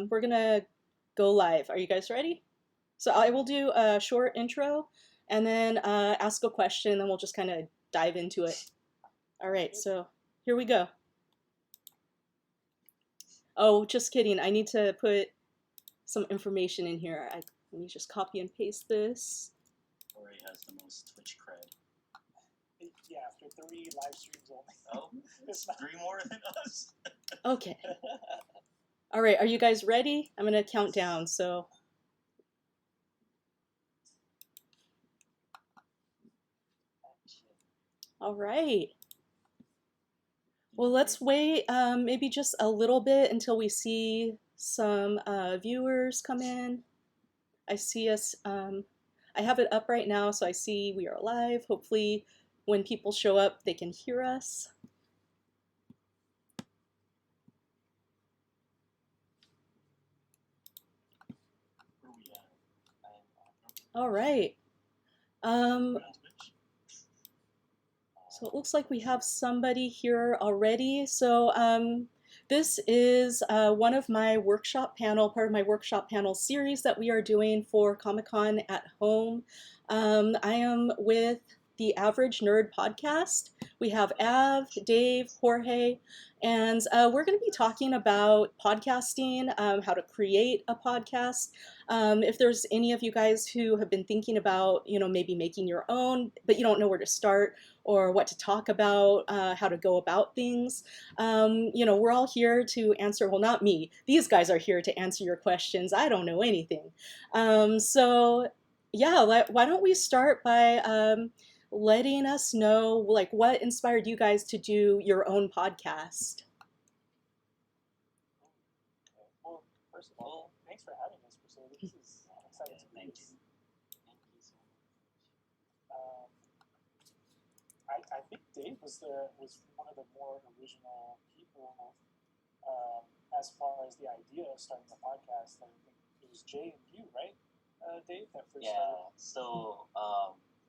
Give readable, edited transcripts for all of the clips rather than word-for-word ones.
we're gonna go live. Are you guys ready? So I will do a short intro and then ask a question, and then we'll just kind of dive into it. All right, so here we go. Oh, just kidding. I need to put some information in here. Let me just copy and paste this. Corey has the most Twitch cred. Yeah, after 3 live streams only. Oh, it's 3 more than us. Okay. All right, are you guys ready? I'm gonna count down. So, all right. Well, let's wait maybe just a little bit until we see some viewers come in. I see us, I have it up right now, so I see we are live. Hopefully, when people show up, they can hear us. Where are we at? All right. We're on Twitch. So it looks like we have somebody here already. So this is one of my workshop panel, part of my workshop panel series that we are doing for Comic-Con at Home. I am with the Average Nerd podcast. We have Av, Dave, Jorge, and we're going to be talking about podcasting, how to create a podcast. If there's any of you guys who have been thinking about, maybe making your own, but you don't know where to start or what to talk about, how to go about things, we're all here to answer. Well, not me. These guys are here to answer your questions. I don't know anything. So yeah, why don't we start by letting us know, like, what inspired you guys to do your own podcast? Well, first of all, thanks for having us, Priscilla. This is exciting to Thank meet you. you. Thank you so much. I think Dave was one of the more original people as far as the idea of starting the podcast. I think it was Jay and you, right, Dave, that first Yeah, started? so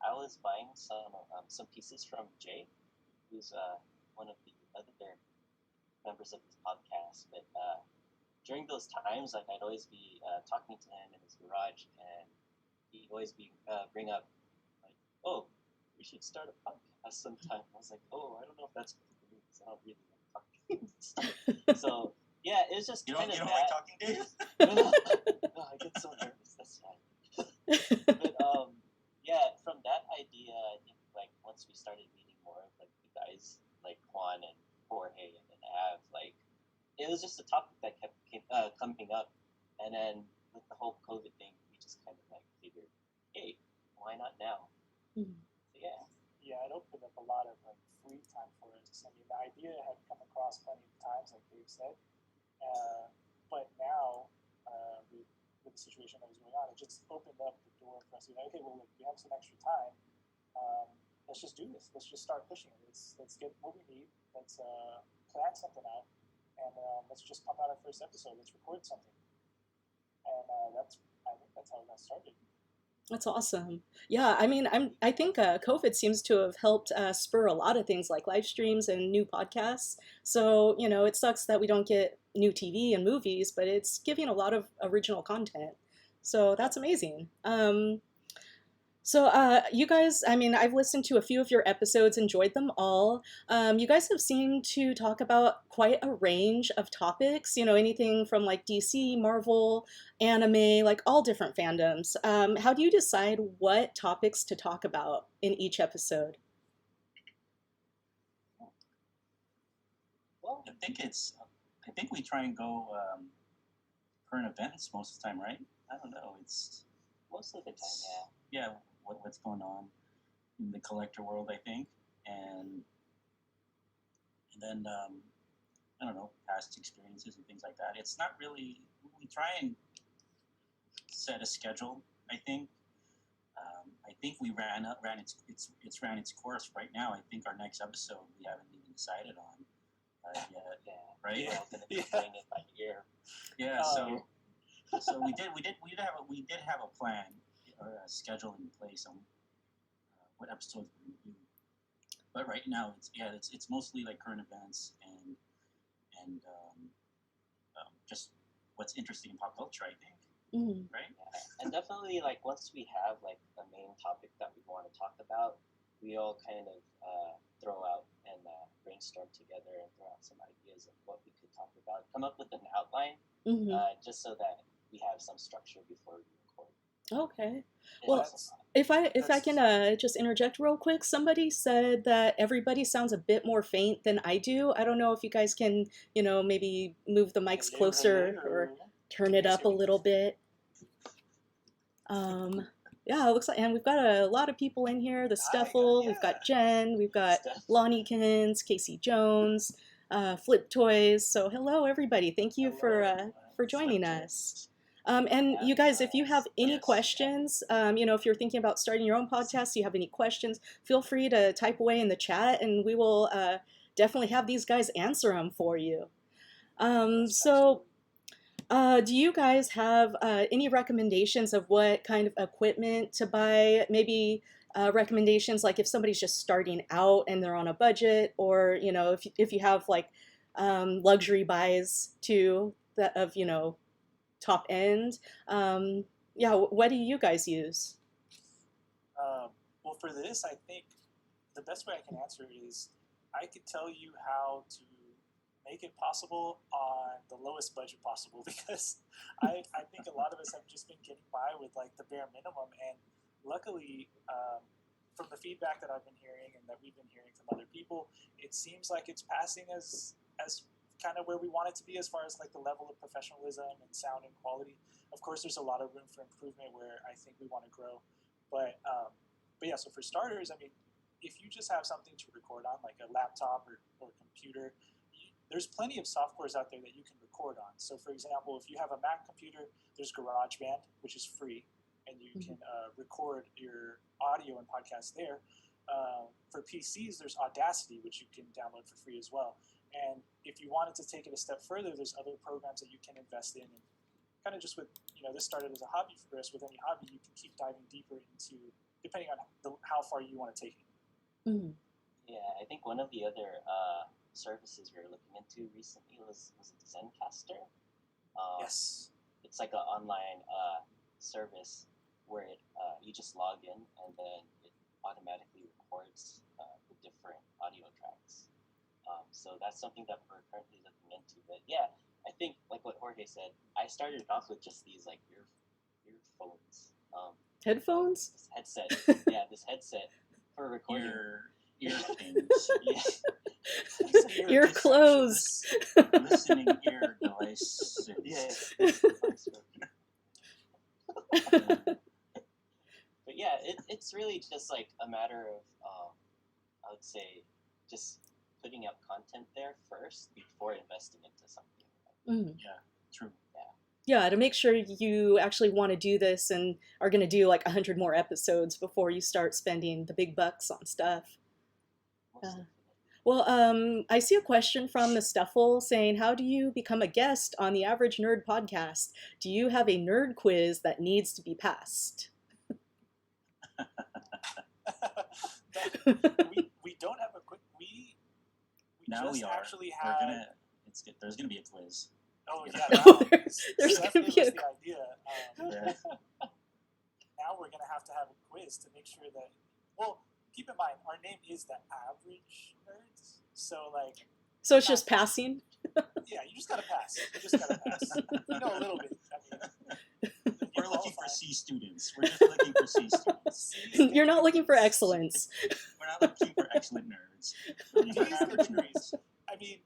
I was buying some pieces from Jay, who's one of the other members of this podcast. But during those times, like I'd always be talking to him in his garage, and he'd always bring up like, "Oh, we should start a podcast sometime." I was like, "Oh, I don't know if that's good for me because I don't really like talking." So yeah, it was just kind of You don't that. like talking, Dave? No, I get so nervous. That's fine. But yeah, from that idea, I think like once we started meeting more of like the guys like Juan and Jorge and Av, like it was just a topic that kept coming up, and then with the whole COVID thing, we just kind of like figured, hey, why not now? Mhm. So yeah. Yeah, it opened up a lot of like free time for us. I mean, the idea had come across plenty of times, like Dave said, but now with the situation that was going on, it just opened up the door for us to be like, okay, well, look, we have some extra time. Let's just do this. Let's just start pushing it. Let's get what we need. Let's plan something out, and let's just pump out our first episode. Let's record something, and I think that's how it got started. That's awesome. Yeah, I mean, I think COVID seems to have helped spur a lot of things like live streams and new podcasts. So, it sucks that we don't get new TV and movies, but it's giving a lot of original content. So that's amazing. So, you guys, I mean, I've listened to a few of your episodes, enjoyed them all. You guys have seemed to talk about quite a range of topics, anything from like DC, Marvel, anime, like all different fandoms. How do you decide what topics to talk about in each episode? Well, I think we try and go current events most of the time, right? I don't know. It's Most of the time, yeah, what's going on in the collector world, I think, and then I don't know, past experiences and things like that. It's not really. We try and set a schedule. I think we ran ran its course right now. I think our next episode we haven't even decided on yet, yeah. right? We're not gonna be playing it by ear. Yeah. Um, So we did have a plan or a schedule in place on what episodes we're going to do. But right now it's mostly like current events and just what's interesting in pop culture, I think, Mm. right? Yeah. And definitely, like, once we have like a main topic that we want to talk about, we all kind of throw out and brainstorm together and throw out some ideas of what we could talk about. Come up with an outline, Hmm. just so that we have some structure before we record. Okay. It's Well, also fun. if I can just interject real quick, somebody said that everybody sounds a bit more faint than I do. I don't know if you guys can, maybe move the mics Hello, closer hello. or turn Can you it guys up a hear me? little bit. Yeah, it looks like, and we've got a lot of people in here. The Hi, Stuffle, yeah. we've got Jen, we've got Steph. Loneykins, Casey Jones, Flip Toys. So hello, everybody. Thank you Hello. for joining Flip us. And Yeah, you guys, if you have any yes. questions, if you're thinking about starting your own podcast, you have any questions, feel free to type away in the chat, and we will definitely have these guys answer them for you. Yes, So. absolutely. Do you guys have any recommendations of what kind of equipment to buy? Maybe recommendations like if somebody's just starting out and they're on a budget, or if you have like luxury buys too that of top end. Yeah, what do you guys use? Well, for this, I think the best way I can answer is I could tell you how to make it possible on the lowest budget possible because I think a lot of us have just been getting by with like the bare minimum. And luckily, from the feedback that I've been hearing and that we've been hearing from other people, it seems like it's passing as kind of where we want it to be as far as like the level of professionalism and sound and quality. Of course, there's a lot of room for improvement where I think we want to grow. But yeah, so for starters, I mean, if you just have something to record on, like a laptop or computer, there's plenty of softwares out there that you can record on. So for example, if you have a Mac computer, there's GarageBand, which is free, and you can record your audio and podcast there. For PCs, there's Audacity, which you can download for free as well. And if you wanted to take it a step further, there's other programs that you can invest in. And kind of just with, this started as a hobby for us. With any hobby, you can keep diving deeper into, depending on how far you want to take it. Mm-hmm. Yeah, I think one of the other services we were looking into recently was it Zencaster? Yes. It's like an online service where you just log in and then it automatically records the different audio tracks. So that's something that we're currently looking into. But yeah, I think like what Jorge said, I started off with just these like earphones. Headphones? This headset. Yeah, this headset for recording. Ear things. Yeah. Ear clothes. Listening ear devices. Yes. But yeah, it's really just like a matter of I would say just putting out content there first before investing into something. Mm. Yeah, true. Yeah, to make sure you actually want to do this and are going to do like 100 more episodes before you start spending the big bucks on stuff. Well, I see a question from the Stuffle saying, how do you become a guest on the Average Nerd podcast? Do you have a nerd quiz that needs to be passed? we don't have a quick. We now just we are. Actually have. There's gonna be a quiz. Oh yeah, there's Steph gonna gave be us a the idea. Now we're gonna have to have a quiz to make sure that. Well, keep in mind our name is the Average Nerds, so like. So it's just passing. Yeah, you just gotta pass. You know a little bit. I mean, we're looking for C students. We're just looking for C students. You're not looking for excellence. We're not looking for excellent nerds. We're looking for average nerds. I mean,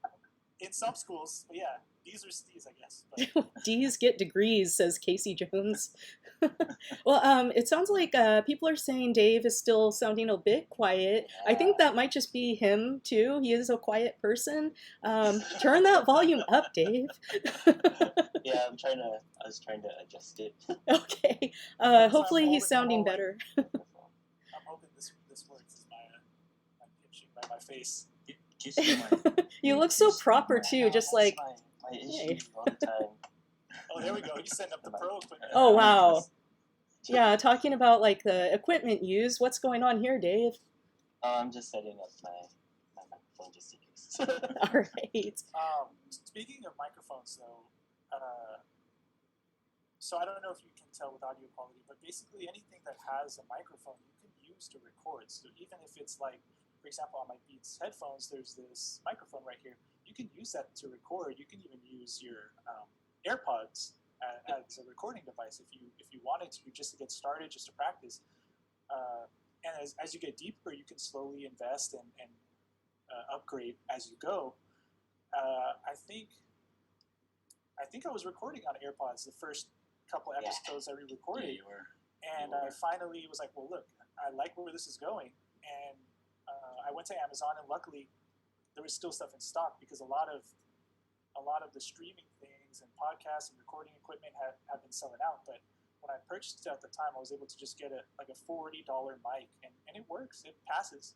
in some schools, but yeah, D's or C's, I guess. But. D's get degrees, says Casey Jones. Well, it sounds like people are saying Dave is still sounding a bit quiet. I think that might just be him, too. He is a quiet person. Turn that volume up, Dave. Yeah, I was trying to adjust it. Okay. Hopefully he's sounding better. I'm hoping this works. My pinching by my face. You look so proper, too, just like... My issue all the time. Oh, there we go. You set up the pro equipment. Oh, wow. Yeah, talking about like the equipment used. What's going on here, Dave? I'm just setting up my microphone just in case. All right. Speaking of microphones, though, so I don't know if you can tell with audio quality, but basically anything that has a microphone you can use to record. So even if it's like, for example, on my Beats headphones, there's this microphone right here. You can use that to record. You can even use your AirPods as a recording device if you wanted to, just to get started, just to practice. And as you get deeper, you can slowly invest and upgrade as you go. I think I was recording on AirPods the first couple episodes I re-recorded, Yeah, you were. and I finally was like, well, look, I like where this is going, and I went to Amazon, and luckily there was still stuff in stock because a lot of the streaming things and podcasts and recording equipment have been selling out. But when I purchased it at the time, I was able to just get a $40 mic, and it works. It passes.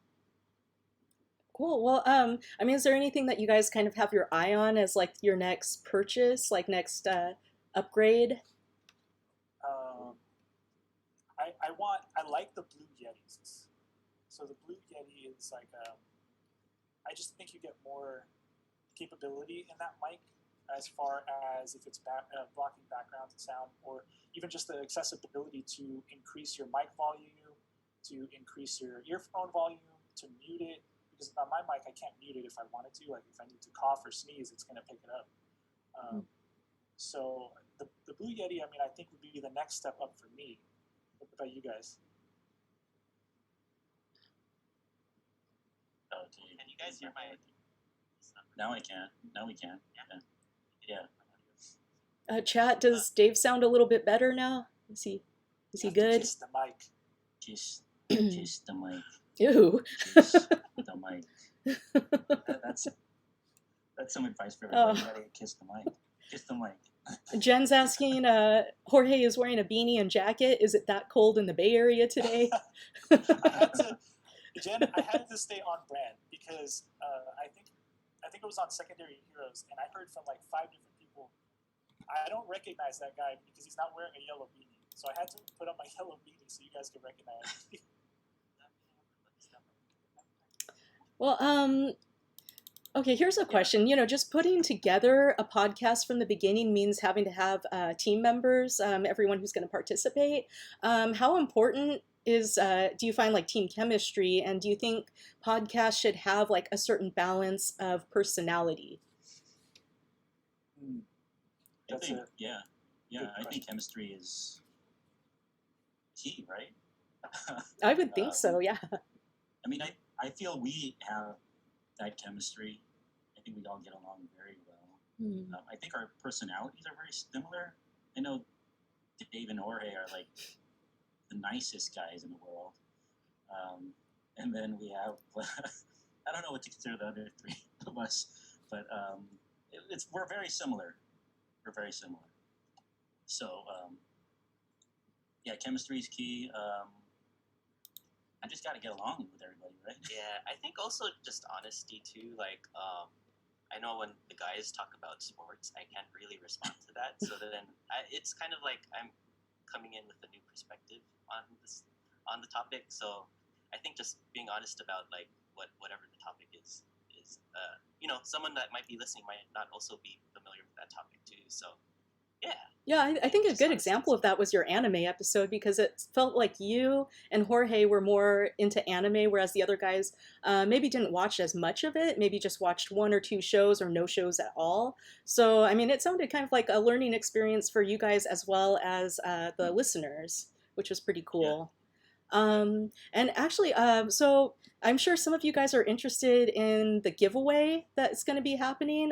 Cool. Well, I mean, is there anything that you guys kind of have your eye on as like your next purchase, like next upgrade? I like the Blue Yetis. So the Blue Yeti is like I just think you get more capability in that mic as far as if it's blocking background sound, or even just the accessibility to increase your mic volume, to increase your earphone volume, to mute it. Because on my mic, I can't mute it if I wanted to. Like if I need to cough or sneeze, it's going to pick it up. So the Blue Yeti, I mean, I think would be the next step up for me. What about you guys? Can you guys hear my? Now I can. Now we can. Yeah. Chat, does Dave sound a little bit better now? Is he good? Kiss the mic. Kiss the mic. Ew. Kiss the mic. That's some advice for everybody. You gotta kiss the mic. Kiss the mic. Jen's asking, Jorge is wearing a beanie and jacket. Is it that cold in the Bay Area today? Jen, I had to stay on brand because I think it was on Secondary Heroes, and I heard from like 5 different people, I don't recognize that guy because he's not wearing a yellow beanie. So I had to put on my yellow beanie so you guys could recognize me. Well, okay, here's a question. You know, just putting together a podcast from the beginning means having to have team members, everyone who's going to participate. How important is, do you find like team chemistry, and do you think podcasts should have like a certain balance of personality? I think chemistry is key, right? I would think so, yeah. I mean, I feel we have that chemistry. I think we all get along very well. I think our personalities are very similar. I know Dave and Jorge are like the nicest guys in the world. And then we have, I don't know what to consider the other 3 of us, but we're very similar. We're very similar. So, yeah, chemistry is key. I just got to get along with everybody, right? Yeah, I think also just honesty too. Like, I know when the guys talk about sports, I can't really respond to that. So then it's kind of like I'm coming in with a new perspective on the topic. So I think just being honest about like whatever the topic is someone that might be listening might not also be familiar with that topic too. So yeah. Yeah, I think a good example of that was your anime episode, because it felt like you and Jorge were more into anime, whereas the other guys maybe didn't watch as much of it, maybe just watched 1 or 2 shows or no shows at all. So, I mean, it sounded kind of like a learning experience for you guys as well as the listeners, which was pretty cool. And actually, so I'm sure some of you guys are interested in the giveaway that's going to be happening.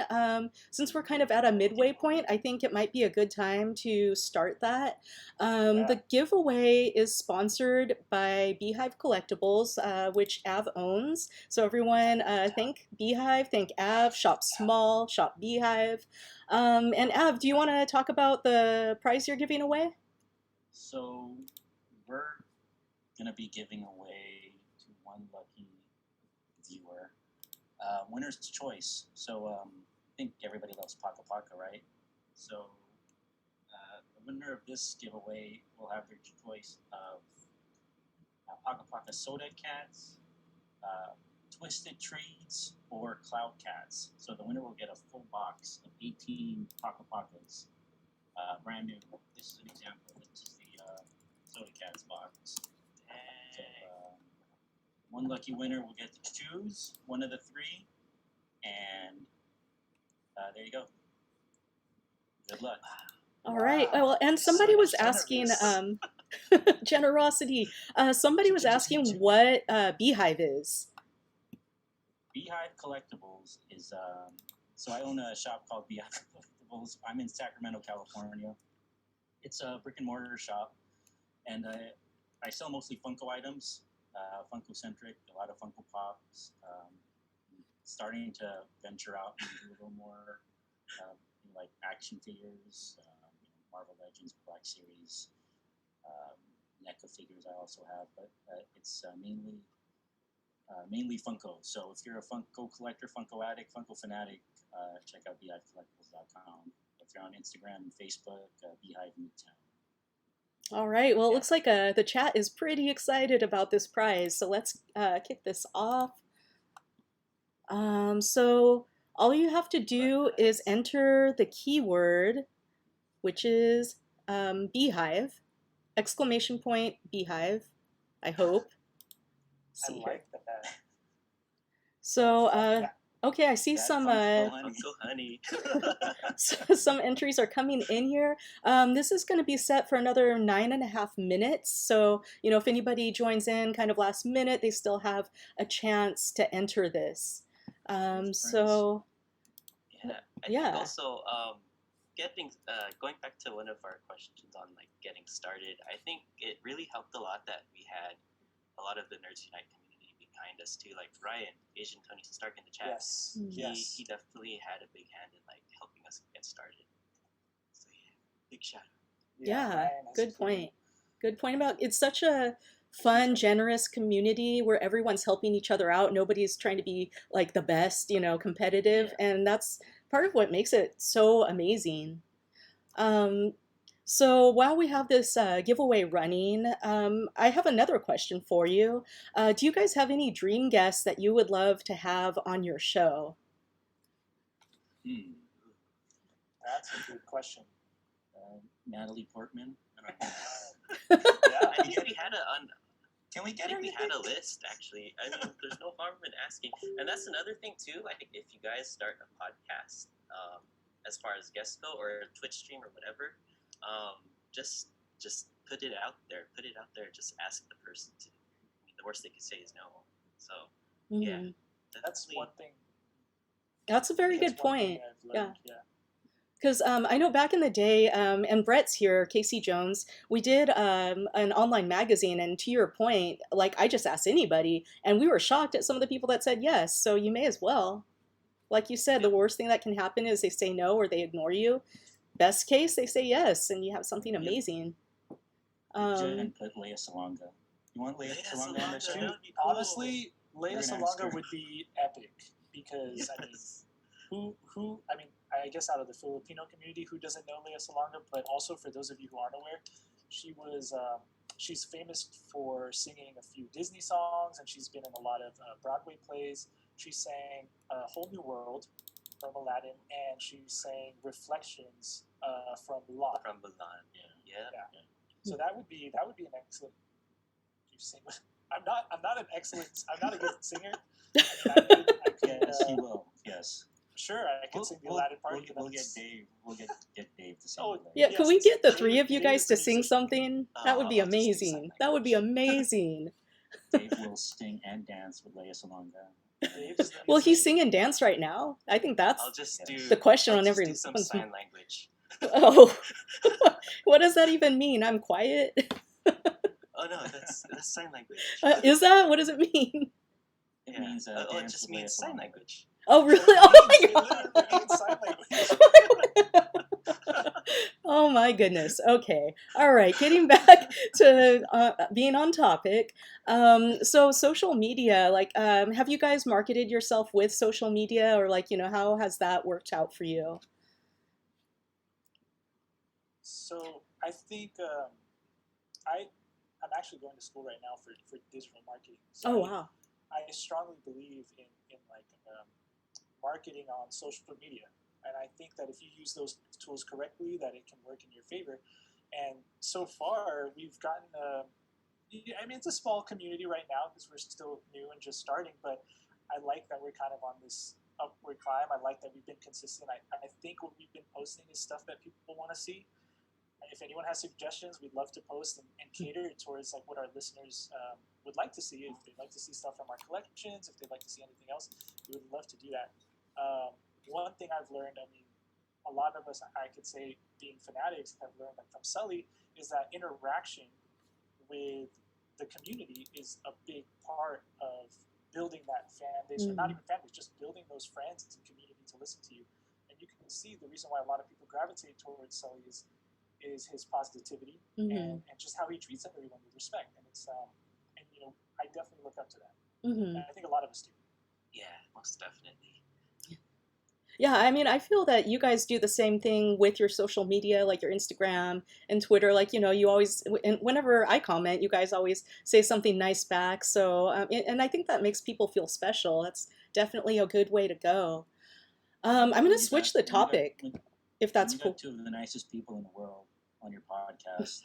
Since we're kind of at a midway point, I think it might be a good time to start that. The giveaway is sponsored by Beehive Collectibles, which Av owns. So everyone, thank Beehive, thank Av, shop small, shop Beehive. And Av, do you want to talk about the prize you're giving away? So we're going to be giving away to one lucky viewer winner's choice. So I think everybody loves Paka Paka, right? So the winner of this giveaway will have their choice of Paka Paka Soda Cats, Twisted Treats, or Cloud Cats. So the winner will get a full box of 18 Paka Pakas. brand new. This is an example. This is the Soda Cats box. So one lucky winner will get to choose one of the three, and there you go. Good luck. All right. Well, and So somebody was asking, generous. generosity. Somebody was asking what Beehive is. Beehive Collectibles is so I own a shop called Beehive Collectibles. I'm in Sacramento, California. It's a brick and mortar shop, and I sell mostly Funko items, Funko centric, a lot of Funko Pops. Starting to venture out and do a little more like action figures, Marvel Legends, Black Series, NECA figures I also have, but it's mainly Funko. So if you're a Funko collector, Funko addict, Funko fanatic, check out beehivecollectibles.com. If you're on Instagram and Facebook, Beehive Midtown. All right. Well, it looks like the chat is pretty excited about this prize. So let's kick this off. So all you have to do is enter the keyword, which is beehive, exclamation point beehive, I hope. I like that. So, okay, I see That some Funko honey. some entries are coming in here. This is going to be set for another 9.5 minutes. So, if anybody joins in kind of last minute, they still have a chance to enter this. So, I yeah. think also going back to one of our questions on like getting started, I think it really helped a lot that we had a lot of the Nerds Unite community behind us too. Like Ryan, Asian Tony Stark in the chat. Yes. He definitely had a big hand in like helping us get started. So yeah, big shout out. Yeah, good point. Good point about it's such a fun, generous community where everyone's helping each other out. Nobody's trying to be like the best, competitive, and that's part of what makes it so amazing. So while we have this giveaway running, I have another question for you. Do you guys have any dream guests that you would love to have on your show? That's a good question. Natalie Portman. Yeah, I think we had Can we I get her? think we had a list actually. I mean, there's no harm in asking. And that's another thing too. Like if you guys start a podcast, as far as guests go or a Twitch stream or whatever, just put it out there. Put it out there. Just ask the person to. I mean, the worst they could say is no. So yeah, That's one thing. That's a very good one point. thing I've learned, yeah. Because I know back in the day, and Brett's here, Casey Jones, we did an online magazine, and to your point, like I just asked anybody, and we were shocked at some of the people that said yes. So you may as well. Like you said, the worst thing that can happen is they say no or they ignore you. Best case, they say yes, and you have something amazing. Jen put Leia Salonga. You want Leia Salonga on the show? Honestly, Leia We're gonna ask her. Salonga would be epic because I mean, I mean, I guess out of the Filipino community, who doesn't know Leia Salonga? But also for those of you who aren't aware, she's famous for singing a few Disney songs, and she's been in a lot of Broadway plays. She sang A Whole New World from Aladdin, and she sang Reflections from Mulan. From Mulan, yeah. So that would be an excellent. You sing. I'm not a good singer. I could, Yes, you will. Yes. Sure, I can sing the Aladdin part. We'll get Dave. We'll get Dave to sing. Yeah, yes, could we get the Dave- three of you Dave guys is to the sing musician. something? That would be I'll just do sign amazing. That would be amazing. Dave will sing and dance with Leia Salonga. Dave is the Will he musician. sing and dance right now? I think that's I'll just do the question I'll on just every do some one's- sign language. Oh, what does that even mean? I'm quiet. Oh no, that's sign language. Is that? What does it mean? It Yeah. means It dance just with means Leia sign Salonga. language. Oh, really? Oh my It god. literally means sign language. Oh my goodness. Okay. All right. Getting back to being on topic. So social media, like, have you guys marketed yourself with social media, or like, how has that worked out for you? So I think I'm actually going to school right now for digital marketing. So Oh wow. I strongly believe in like marketing on social media. And I think that if you use those tools correctly, that it can work in your favor. And so far, we've gotten I mean, it's a small community right now because we're still new and just starting, but I like that we're kind of on this upward climb. I like that we've been consistent. I think what we've been posting is stuff that people want to see. If anyone has suggestions, we'd love to post and cater it towards like what our listeners would like to see. If they'd like to see stuff from our collections, if they'd like to see anything else, we would love to do that. One thing I've learned, I mean, a lot of us, I could say, being fanatics, have learned like from Sully, is that interaction with the community is a big part of building that fan base, or not even fan base, just building those friends and community to listen to you. And you can see the reason why a lot of people gravitate towards Sully is his positivity and just how he treats everyone with respect. And it's and you know, I definitely look up to that. And I think a lot of us do. Yeah, most definitely. Yeah, I mean, I feel that you guys do the same thing with your social media, like your Instagram and Twitter. Like, you always, and whenever I comment, you guys always say something nice back. So, and I think that makes people feel special. That's definitely a good way to go. I'm going to switch the topic, if that's You cool. got two of the nicest people in the world on your podcast.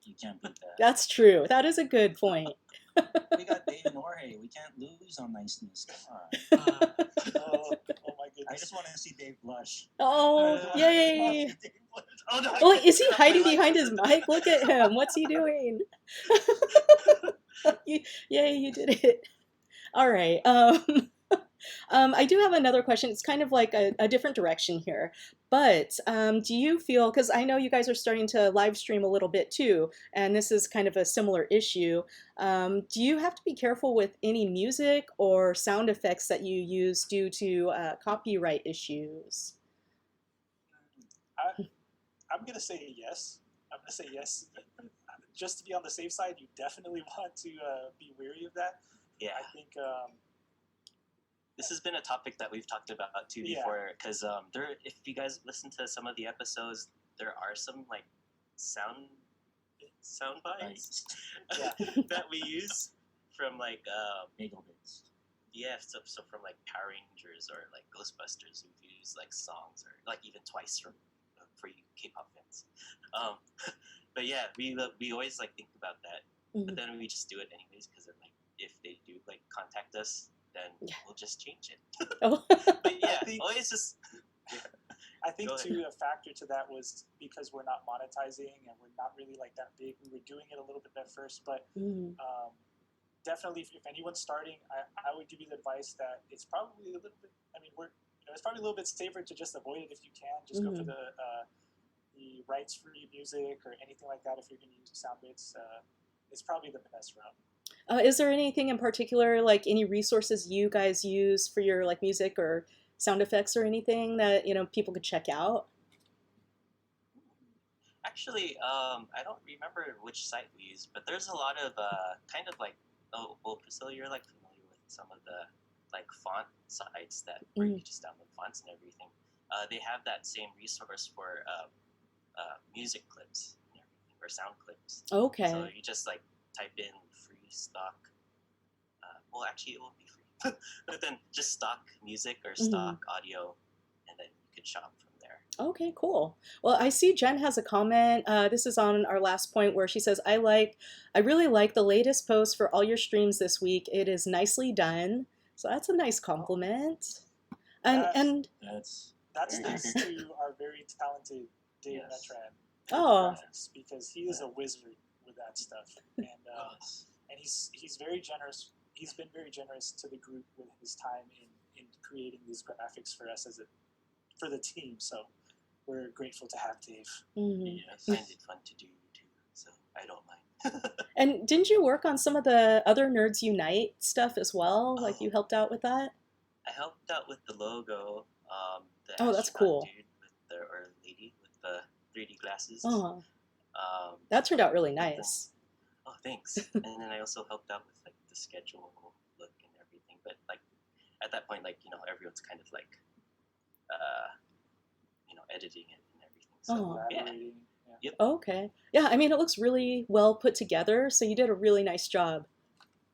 You can't beat that. That's true. That is a good point. We got Dave and Jorge. We can't lose on niceness. Come on. Oh my goodness. I just want to see Dave blush. Oh, yay. Oh, no, Oh, is he hiding behind his mic? Look at him. What's he doing? Yay, you did it. All right. I do have another question. It's kind of like a different direction here. But do you feel, because I know you guys are starting to live stream a little bit too, and this is kind of a similar issue. Do you have to be careful with any music or sound effects that you use due to copyright issues? I'm going to say yes. I'm going to say yes. Just to be on the safe side, you definitely want to be wary of that. Yeah. I think this has been a topic that we've talked about too before, because if you guys listen to some of the episodes, there are some like sound bites that we use from like bagel bits. Yeah, so from like Power Rangers or like Ghostbusters, we've used like songs, or like even Twice from for you K-pop fans. But yeah, we always like think about that, but then we just do it anyways, because then like if they do like contact us, then we'll just change it. But yeah, always just. I think too a factor to that was because we're not monetizing and we're not really like that big. We were doing it a little bit at first, but definitely if anyone's starting, I would give you the advice that it's probably a little bit. I mean, it's probably a little bit safer to just avoid it if you can. Just go for the rights-free music or anything like that. If you're going to use sound bits, it's probably the best route. Is there anything in particular, like any resources you guys use for your like music or sound effects or anything that people could check out? Actually, I don't remember which site we use, but there's a lot of kind of like Priscilla, you're like familiar with some of the like font sites that where you just download fonts and everything. They have that same resource for music clips and everything, or sound clips. Okay. So you just like type in free stock. Well, actually, it won't be free, but then just stock music or stock audio, and then you could shop from there. Okay, cool. Well, I see Jen has a comment. This is on our last point where she says, I really like the latest post for all your streams this week. It is nicely done. So that's a nice compliment. And that's thanks to our very talented Dave Metran, because he is a wizard with that stuff, and he's very generous. He's been very generous to the group with his time in creating these graphics for us for the team. So we're grateful to have Dave. Yeah, I find it fun to do too, so I don't mind. And didn't you work on some of the other Nerds Unite stuff as well? Like you helped out with that? I helped out with the logo. That's cool. Dude or lady with the 3D glasses. That turned out really nice. Oh, thanks. And then I also helped out with like the schedule look and everything. But like at that point, like everyone's kind of like editing it and everything. So Yep. Okay. Yeah, I mean it looks really well put together. So you did a really nice job.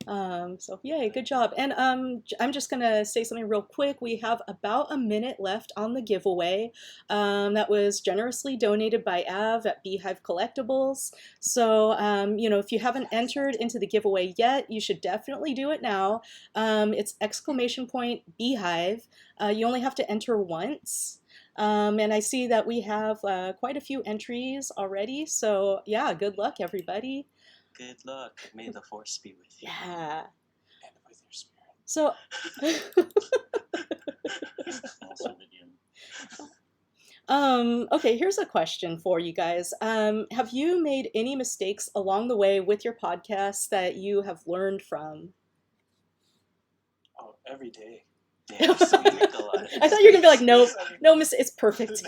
So yay, good job. And I'm just gonna say something real quick. We have about a minute left on the giveaway that was generously donated by Av at Beehive Collectibles. So if you haven't entered into the giveaway yet, you should definitely do it now. It's exclamation point Beehive. You only have to enter once. And I see that we have quite a few entries already. So yeah, good luck, everybody. Good luck. May the force be with you. Yeah. And with your spirit. So, Also with you. okay, here's a question for you guys. Have you made any mistakes along the way with your podcast that you have learned from? Oh, every day. Yeah, so we make a lot of I thought you were gonna be like, no, I mean, no, it's perfect.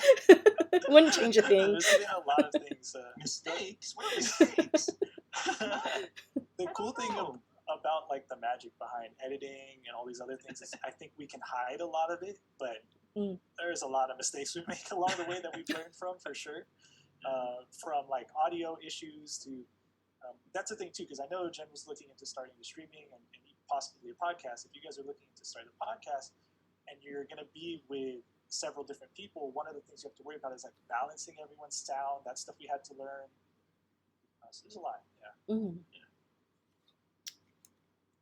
Wouldn't change a thing. There's been a lot of things. Mistakes? What are mistakes? The cool thing about like the magic behind editing and all these other things is I think we can hide a lot of it, but there's a lot of mistakes we make along the way that we've learned from, for sure. From like audio issues to that's the thing too, because I know Jen was looking into starting the streaming and possibly a podcast. If you guys are looking to start a podcast and you're going to be with several different people, one of the things you have to worry about is like balancing everyone's sound. That stuff we had to learn. So there's a lot. Yeah. Mm.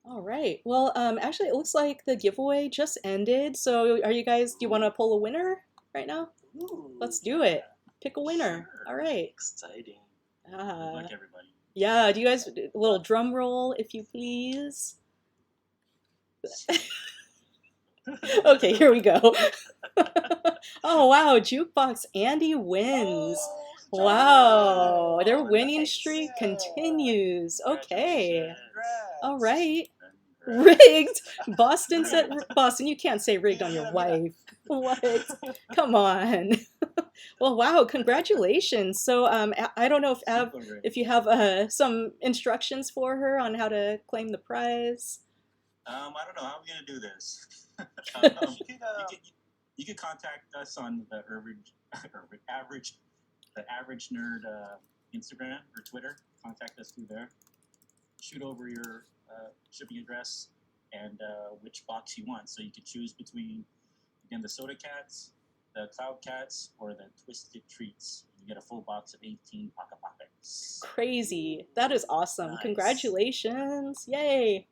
All right. Well, actually, it looks like the giveaway just ended. So, are you guys? Do you want to pull a winner right now? Ooh, Let's do it. yeah. Pick a winner. Sure. All right. exciting. Good luck, everybody. Yeah. Do you guys a little drum roll, if you please? Okay, here we go. Oh wow, Jukebox Andy wins. Oh, Wow, their Oh, winning nice. streak continues. Okay. Congrats. All right. Congrats. Rigged. Boston said, Boston, you can't say rigged on your wife. What? Come on. Well, wow, congratulations. So I don't know Super rich. if you have some instructions for her on how to claim the prize. I don't know how we're gonna do this. You could contact us on the average nerd Instagram or Twitter. Contact us through there. Shoot over your shipping address and which box you want. So you could choose between again the Soda Cats, the Cloud Cats, or the Twisted Treats. You get a full box of 18 Paka Pakas. Crazy. That is awesome. Nice. Congratulations. Yay.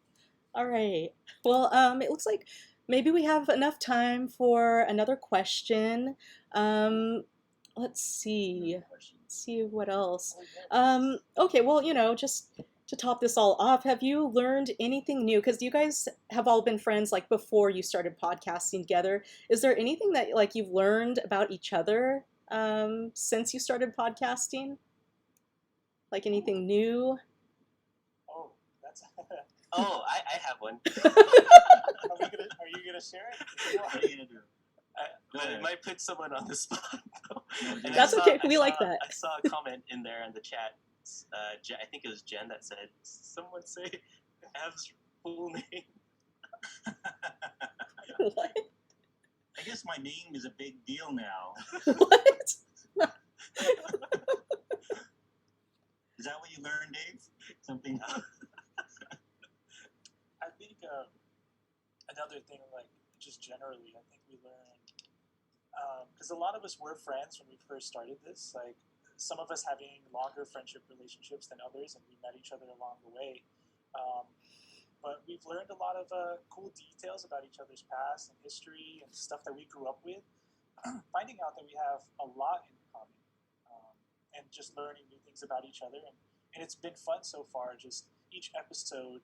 All right. Well, it looks like maybe we have enough time for another question. Let's see. Let's see what else. Okay, well, just to top this all off, have you learned anything new? Because you guys have all been friends like before you started podcasting together. Is there anything that like you've learned about each other since you started podcasting? Like anything new? Oh, that's. Oh, I have one. Are you gonna share it? What are you gonna do? But it might put someone on the spot. Though. And That's okay. We like that. I saw a comment in there in the chat. I think it was Jen that said, "Someone say Av's full name." What? I guess my name is a big deal now. What? Is that what you learned, Dave? Something? I think another thing, like just generally, I think we learned because a lot of us were friends when we first started this. Like some of us having longer friendship relationships than others, and we met each other along the way. But we've learned a lot of cool details about each other's past and history and stuff that we grew up with. Finding out that we have a lot in common, and just learning new things about each other, and it's been fun so far. Just each episode.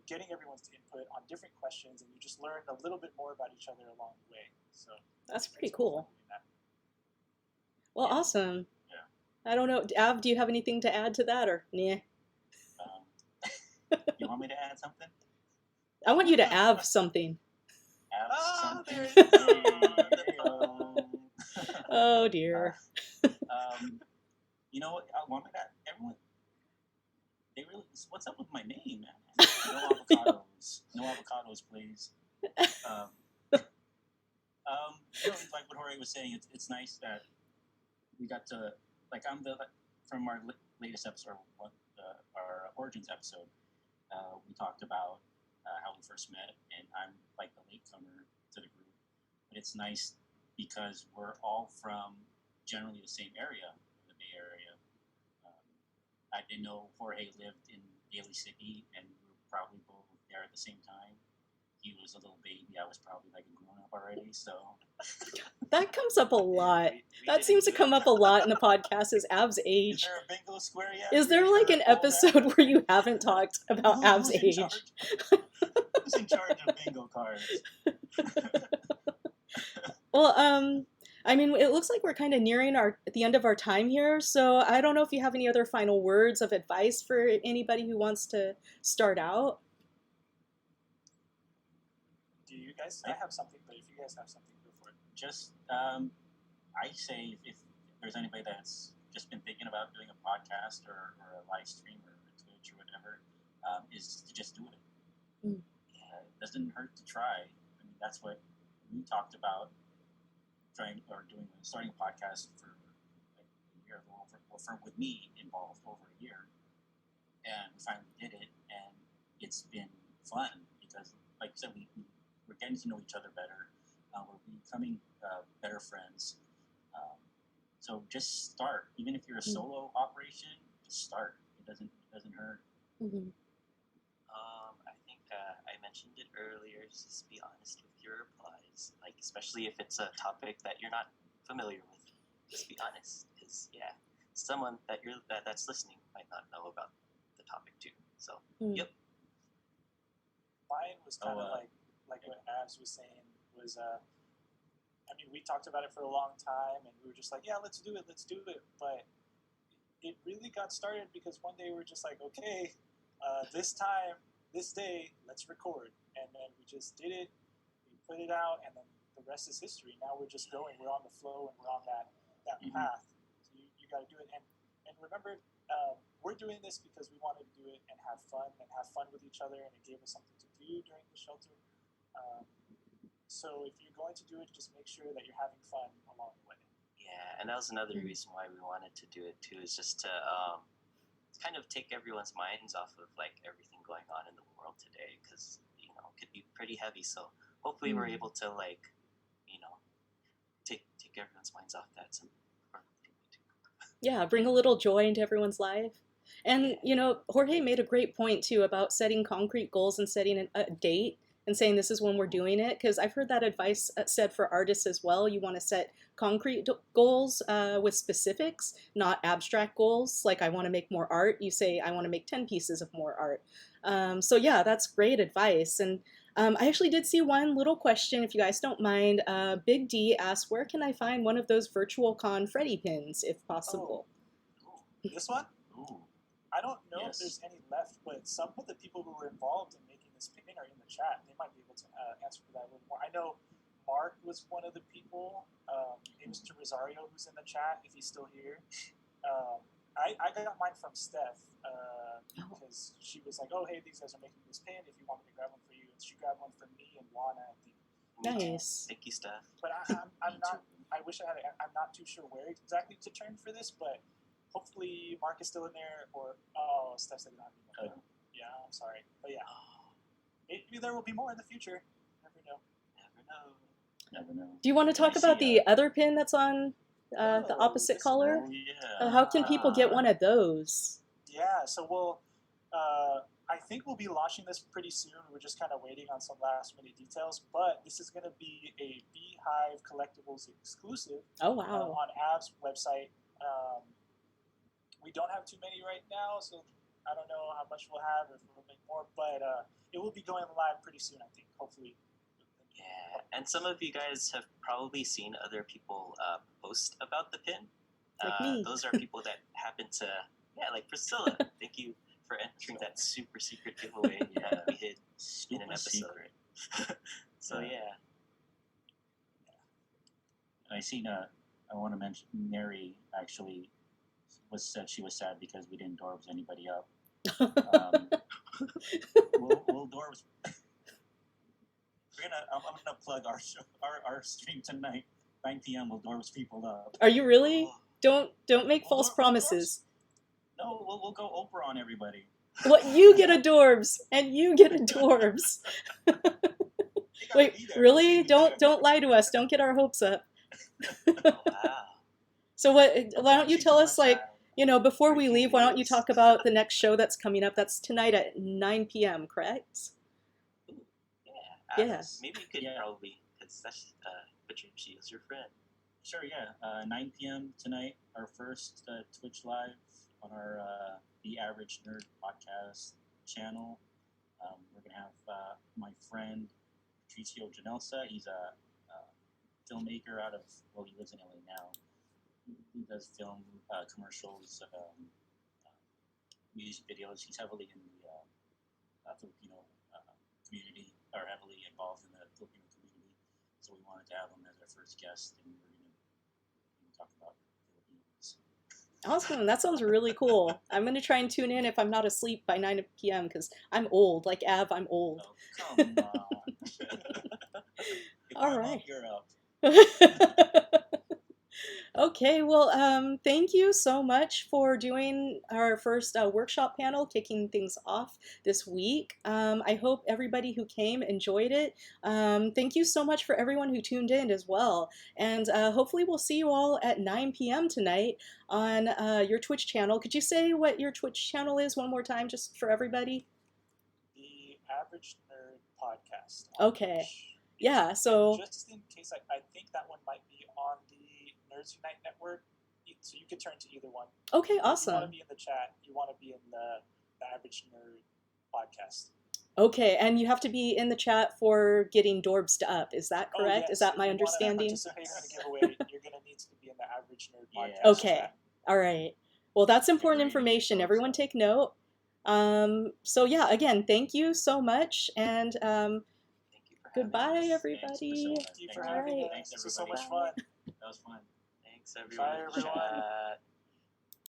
Getting everyone's input on different questions, and you just learn a little bit more about each other along the way. So That's pretty it's cool. fun doing that. Well, awesome. Yeah. I don't know. Av, do you have anything to add to that or nah? You want me to add something? I want you to Av something. Add Oh, something? there it is. Oh dear. You know what? I want me to everyone. They really. What's up with my name, man? No avocados. No avocados, please. Like what Jorge was saying, it's nice that we got to from our latest episode, our origins episode. We talked about how we first met, and I'm like the latecomer to the group. But it's nice because we're all from generally the same area, the Bay Area. Um, I didn't know Jorge lived in Daly City, and we were probably both there at the same time. He was a little baby. I was probably like a grown up already. So That comes up a lot. We That didn't seems to do it. come up a lot in the podcast is Ab's is age. there a bingo square yet? Is there like an episode where you haven't talked about Ab's who's in age? charge? Who's in charge of bingo cards? Well, I mean, it looks like we're kind of nearing the end of our time here, so I don't know if you have any other final words of advice for anybody who wants to start out. Do you guys? I have something, but if you guys have something, go for it. Just I say if there's anybody that's just been thinking about doing a podcast or a live stream or a Twitch or whatever, is to just do it. Mm. It doesn't hurt to try. I mean, that's what we talked about starting a podcast for like a year, with me involved over a year, and we finally did it, and it's been fun because, like I said, we're getting to know each other better. We're becoming better friends. So just start, even if you're a solo operation. Just start. It doesn't hurt. Mm-hmm. I think I mentioned it earlier. Just be honest with your replies, like especially if it's a topic that you're not familiar with. Just be honest, because someone that's listening might not know about the topic too. So yep. Mine was kind of like what Abs was saying was. I mean, we talked about it for a long time, and we were just like, yeah, let's do it. But it really got started because one day we were just like, okay, this time, this day, let's record. And then we just did it. We put it out, and then the rest is history. Now we're just going. We're on the flow, and we're on that path. So you got to do it. And remember, we're doing this because we wanted to do it and have fun with each other, and it gave us something to do during the shelter. So if you're going to do it, just make sure that you're having fun along the way. Yeah, and that was another reason why we wanted to do it too, is just to kind of take everyone's minds off of like everything going on in the world today, because it could be pretty heavy. So hopefully we're able to like take everyone's minds off that. Yeah, bring a little joy into everyone's life. And Jorge made a great point too about setting concrete goals and setting a date and saying this is when we're doing it, because I've heard that advice said for artists as well. You want to set concrete goals with specifics, not abstract goals. Like I want to make more art. You say I want to make 10 pieces of more art. So yeah, that's great advice. And I actually did see one little question, if you guys don't mind. Big D asked, where can I find one of those virtual con Freddy pins, if possible? Oh. This one? Ooh. I don't know Yes. if there's any left, but some of the people who were involved in making this pin are in the chat. They might be able to answer for that a little more. I know Mark was one of the people. It was to Rosario who's in the chat, if he's still here. I got mine from Steph because she was like, oh, hey, these guys are making this pin. If you want me to grab one for you. And she grabbed one for me and Juana, I think. Nice. Thank you, Steph. But I'm not. I wish I had. I'm not too sure where exactly to turn for this, but hopefully Mark is still in there, or Steph said not anymore. Yeah, I'm sorry, but yeah, maybe there will be more in the future. Never know. Never know. Do you want to talk about the other pin that's on the opposite color? Oh yeah. How can people get one of those? Yeah, so I think we'll be launching this pretty soon. We're just kind of waiting on some last minute details, but this is going to be a Beehive Collectibles exclusive. Oh wow! On Av's website. We don't have too many right now, so I don't know how much we'll have or if we'll make more, but it will be going live pretty soon, I think, hopefully. Yeah, and some of you guys have probably seen other people post about the pin. Like me. Those are people that happen to, like Priscilla. Thank you for entering that super secret giveaway we hid in an episode. So yeah. I seen I want to mention Mary actually said she was sad because we didn't Dorbs anybody up. We'll Dorbs. I'm gonna plug our show, our stream tonight, 9 p.m. We'll Dorbs people up. Are you really? Don't make false promises. No, we'll go Oprah on everybody. What, you get a Dorbs, and you get a Dorbs. They gotta Wait, be there. really? They'll be there. Don't lie to us. Don't get our hopes up. Oh, wow. So what? Don't Why don't you promise tell too us, much, like, before we breaking leave, why don't you news. talk about the next show that's coming up? That's tonight at 9 p.m. Correct? Ooh, yeah. Yes. Maybe you could Yeah. probably, because that's Patricia is your friend. Sure, yeah. 9 p.m. tonight, our first Twitch live on our The Average Nerd podcast channel. We're gonna have my friend Patricio Janelsa. He's a filmmaker out of, well, he lives in LA now. He does film commercials, music videos. He's heavily in the Filipino community, or heavily involved in the Filipino community. So we wanted to have him as our first guest, and we're going to talk about Filipinos. Awesome. That sounds really cool. I'm going to try and tune in if I'm not asleep by 9 p.m. because I'm old. Like Av, I'm old. Oh, come on. If All I'm right. up, you're up. Okay, well, thank you so much for doing our first workshop panel, kicking things off this week. I hope everybody who came enjoyed it. Thank you so much for everyone who tuned in as well. And hopefully we'll see you all at 9 p.m. tonight on your Twitch channel. Could you say what your Twitch channel is one more time, just for everybody? The Average Nerd podcast. Okay. Yeah, so just in case, I think that one might be on the Nerds Unite network, so you could turn to either one. okay, If you want awesome. to be in the chat, you want to be in the Average Nerd podcast. Okay, and you have to be in the chat for getting Dorbs up. Is that correct? Oh, yes. Is that If my you understanding? want to participate in the giveaway, you're going to need to be in the Average Nerd Yeah. podcast Okay. chat. All right. Well, that's important Everybody information. knows Everyone that. take note. So yeah, again, thank you so much, and Thank you for having goodbye, us. everybody. Priscilla. Thank you Thanks, for All having right. us. Thanks, This was so everybody. much fun. That was fun. Thanks, everyone. Bye, everyone. Chat.